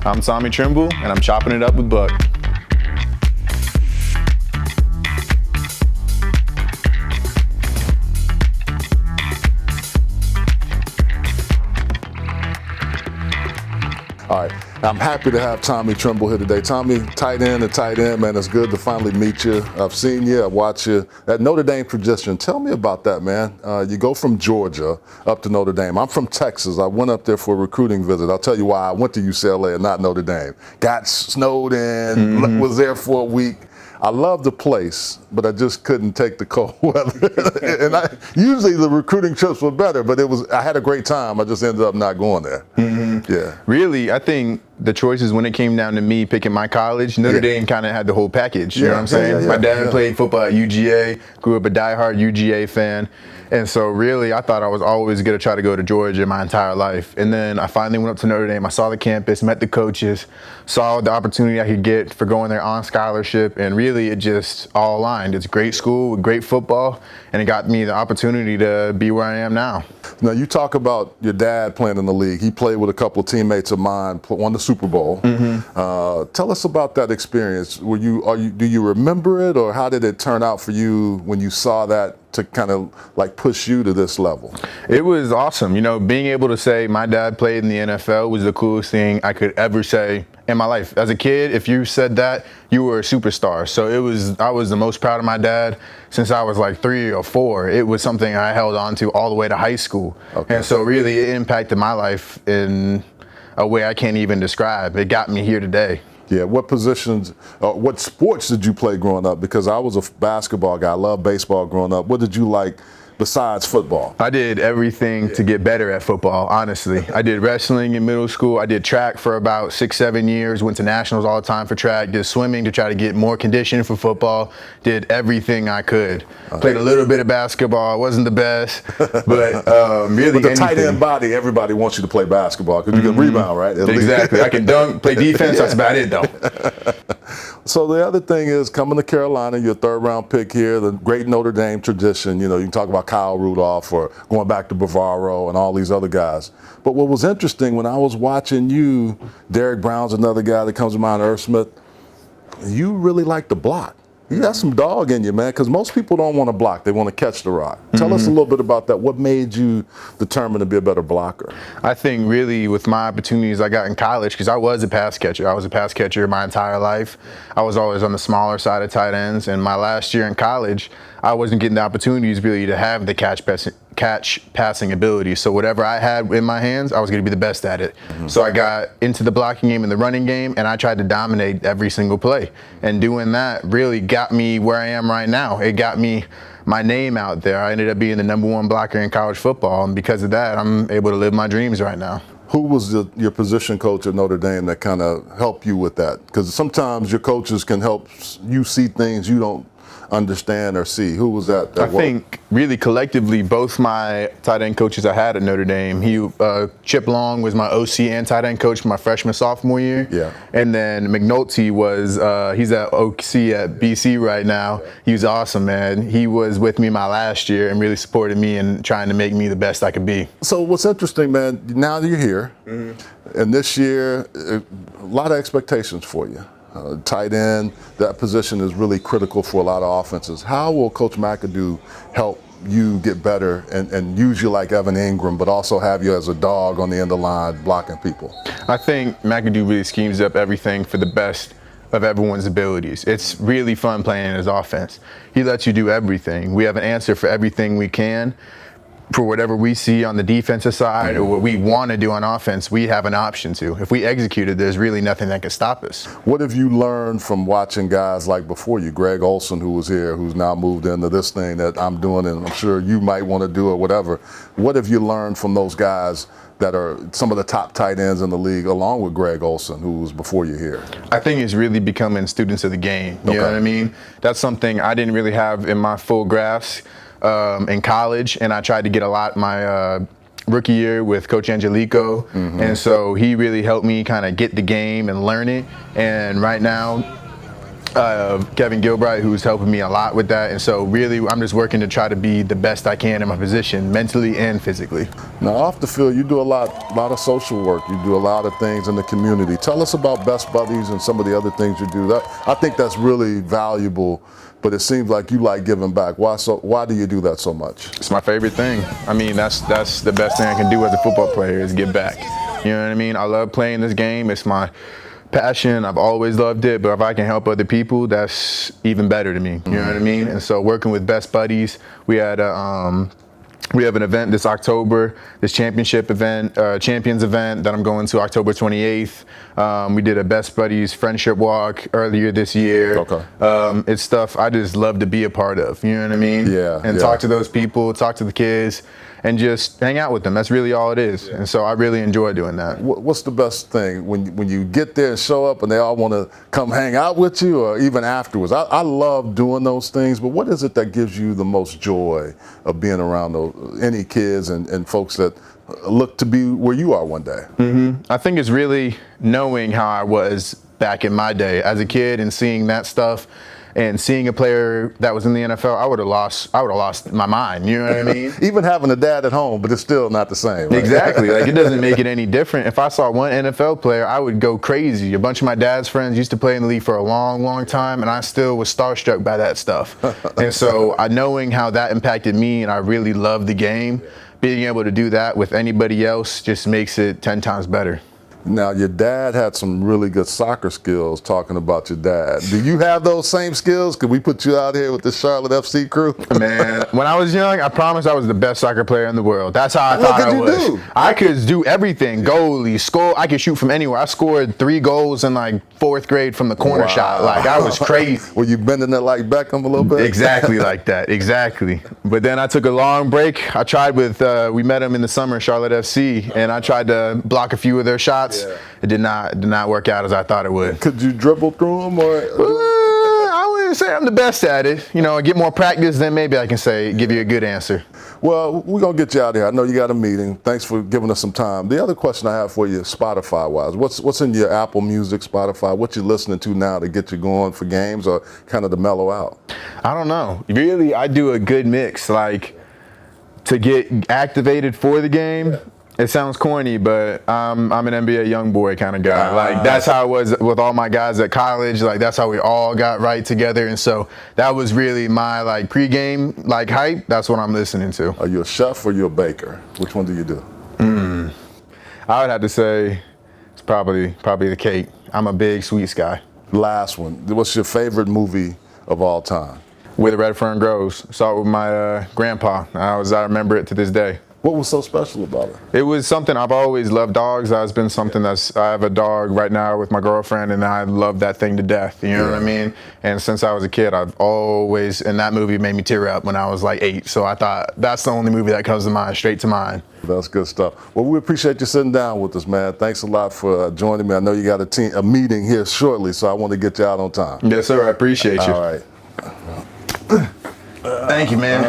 I'm Tommy Tremble, and I'm chopping it up with Buck. All right, I'm happy to have Tommy Tremble here today. Tommy, tight end, man. It's good to finally meet you. I've seen you, I've watched you. That Notre Dame tradition, tell me about that, man. You go from Georgia up to Notre Dame. I'm from Texas. I went up there for a recruiting visit. I'll tell you why I went to UCLA and not Notre Dame. Got snowed in, was there for a week. I love the place, but I just couldn't take the cold weather. And usually the recruiting trips were better, but I had a great time. I just ended up not going there. Yeah. Really, I think the choices when it came down to me picking my college, Notre Dame kind of had the whole package. You know what I'm saying? My dad played football at UGA, grew up a diehard UGA fan. And so really, I thought I was always going to try to go to Georgia my entire life. And then I finally went up to Notre Dame. I saw the campus, met the coaches, saw the opportunity I could get for going there on scholarship. And really, it just all aligned. It's a great school with great football, and it got me the opportunity to be where I am now. Now, you talk about your dad playing in the league. He played with a couple of teammates of mine, won the Super Bowl. Tell us about that experience. Do you remember it, or how did it turn out for you when you saw that to kind of like push you to this level? It was awesome. You know, being able to say my dad played in the NFL was the coolest thing I could ever say in my life. As a kid, if you said that, you were a superstar. So I was the most proud of my dad since I was like 3 or 4. It was something I held on to all the way to high school. And so really it impacted my life in a way I can't even describe. It got me here today. Yeah, what positions, what sports did you play growing up? Because I was a basketball guy. I loved baseball growing up. What did you like besides football? I did everything to get better at football, honestly. I did wrestling in middle school. I did track for about 6-7 years, went to nationals all the time for track, did swimming to try to get more conditioning for football, did everything I could. Played a little bit of basketball. I wasn't the best, but really with the tight end body, everybody wants you to play basketball because you can rebound, right? Exactly. I can dunk, play defense. That's about it, though. So the other thing is coming to Carolina, your 3rd round pick here, the great Notre Dame tradition. You know, you can talk about Kyle Rudolph or going back to Bavaro and all these other guys. But what was interesting when I was watching you, Derek Brown's another guy that comes to mind, Irv Smith, you really like to block. You got some dog in you, man, because most people don't want to block. They want to catch the rock. Tell us a little bit about that. What made you determined to be a better blocker? I think really with my opportunities I got in college, because I was a pass catcher. I was a pass catcher my entire life. I was always on the smaller side of tight ends. And my last year in college, I wasn't getting the opportunities really to have the catch passing ability. So whatever I had in my hands, I was going to be the best at it. So I got into the blocking game and the running game, and I tried to dominate every single play. And doing that really got me where I am right now. It got me my name out there. I ended up being the #1 blocker in college football, and because of that, I'm able to live my dreams right now. Who was your position coach at Notre Dame that kind of helped you with that? Because sometimes your coaches can help you see things you don't understand or see. Who was that? I think really collectively, both my tight end coaches I had at Notre Dame. Chip Long was my OC and tight end coach my freshman, sophomore year. Yeah. And then McNulty was, he's at OC at BC right now. He was awesome, man. He was with me my last year and really supported me and trying to make me the best I could be. So what's interesting, man, now that you're here, and this year, a lot of expectations for you. Tight end, that position is really critical for a lot of offenses. How will Coach Mcadoo help you get better and use you like Evan Ingram, but also have you as a dog on the end of the line blocking people? I think Mcadoo really schemes up everything for the best of everyone's abilities. It's really fun playing his offense. He lets you do everything. We have an answer for everything we can. For whatever we see on the defensive side or what we want to do on offense, we have an option to. If we execute it, there's really nothing that can stop us. What have you learned from watching guys like before you, Greg Olson, who was here, who's now moved into this thing that I'm doing, and I'm sure you might want to do or whatever. What have you learned from those guys that are some of the top tight ends in the league, along with Greg Olson, who was before you here? I think it's really becoming students of the game. You know what I mean? That's something I didn't really have in my full grasp in college, and I tried to get a lot my rookie year with Coach Angelico, and so he really helped me kind of get the game and learn it. And right now, Kevin Gilbride, who's helping me a lot with that. And so really, I'm just working to try to be the best I can in my position, mentally and physically. Now, off the field, you do a lot of social work. You do a lot of things in the community. Tell us about Best Buddies and some of the other things you do. I think that's really valuable, but it seems like you like giving back. Why do you do that so much? It's my favorite thing. I mean, that's the best thing I can do as a football player is give back. You know what I mean? I love playing this game. It's my passion. I've always loved it, but if I can help other people, that's even better to me. You know what I mean? And so working with Best Buddies, we have an event this October, this championship event, champions event that I'm going to October 28th. We did a Best Buddies friendship walk earlier this year. Okay. It's stuff I just love to be a part of. You know what I mean? Yeah. And talk to those people, talk to the kids, and just hang out with them. That's really all it is. And so I really enjoy doing that. What's the best thing when you get there and show up and they all want to come hang out with you, or even afterwards? I love doing those things, but what is it that gives you the most joy of being around any kids and folks that look to be where you are one day? I think it's really knowing how I was back in my day as a kid and seeing that stuff. And seeing a player that was in the NFL, I would have lost my mind. You know what I mean? Even having a dad at home, but it's still not the same. Right? Exactly. Like, it doesn't make it any different. If I saw one NFL player, I would go crazy. A bunch of my dad's friends used to play in the league for a long, long time, and I still was starstruck by that stuff. And so knowing how that impacted me, and I really love the game, being able to do that with anybody else just makes it 10 times better. Now, your dad had some really good soccer skills, talking about your dad. Do you have those same skills? Could we put you out here with the Charlotte FC crew? Man, when I was young, I promise I was the best soccer player in the world. That's how I thought I was. What could you do? I could do everything. Goalie, score. I could shoot from anywhere. I scored 3 goals in like 4th grade from the corner shot. Like, I was crazy. Were you bending it like Beckham a little bit? Exactly like that. Exactly. But then I took a long break. I tried with, we met them in the summer, Charlotte FC, and I tried to block a few of their shots. Yeah. It did not work out as I thought it would. Could you dribble through them, or? I wouldn't say I'm the best at it. You know, get more practice, then maybe I can give you a good answer. Well, we're going to get you out of here. I know you got a meeting. Thanks for giving us some time. The other question I have for you, Spotify-wise, what's in your Apple Music, Spotify? What you listening to now to get you going for games, or kind of to mellow out? I don't know. Really, I do a good mix. Like, to get activated for the game, it sounds corny, but I'm an NBA young boy kind of guy. Like, that's how it was with all my guys at college. Like, that's how we all got right together. And so that was really my, like, pregame, like, hype. That's what I'm listening to. Are you a chef or you a baker? Which one do you do? I would have to say it's probably the cake. I'm a big sweets guy. Last one. What's your favorite movie of all time? Where the Red Fern Grows. Saw it with my grandpa. I remember it to this day. What was so special about it? It was something I've always loved. Dogs. That's been something I have a dog right now with my girlfriend, and I love that thing to death. You know what I mean? And since I was a kid, I've always, and that movie made me tear up when I was like 8. So I thought that's the only movie that comes to mind, straight to mind. That's good stuff. Well, we appreciate you sitting down with us, man. Thanks a lot for joining me. I know you got a meeting here shortly, so I want to get you out on time. Yes, sir. I appreciate you. All right. Thank you, man.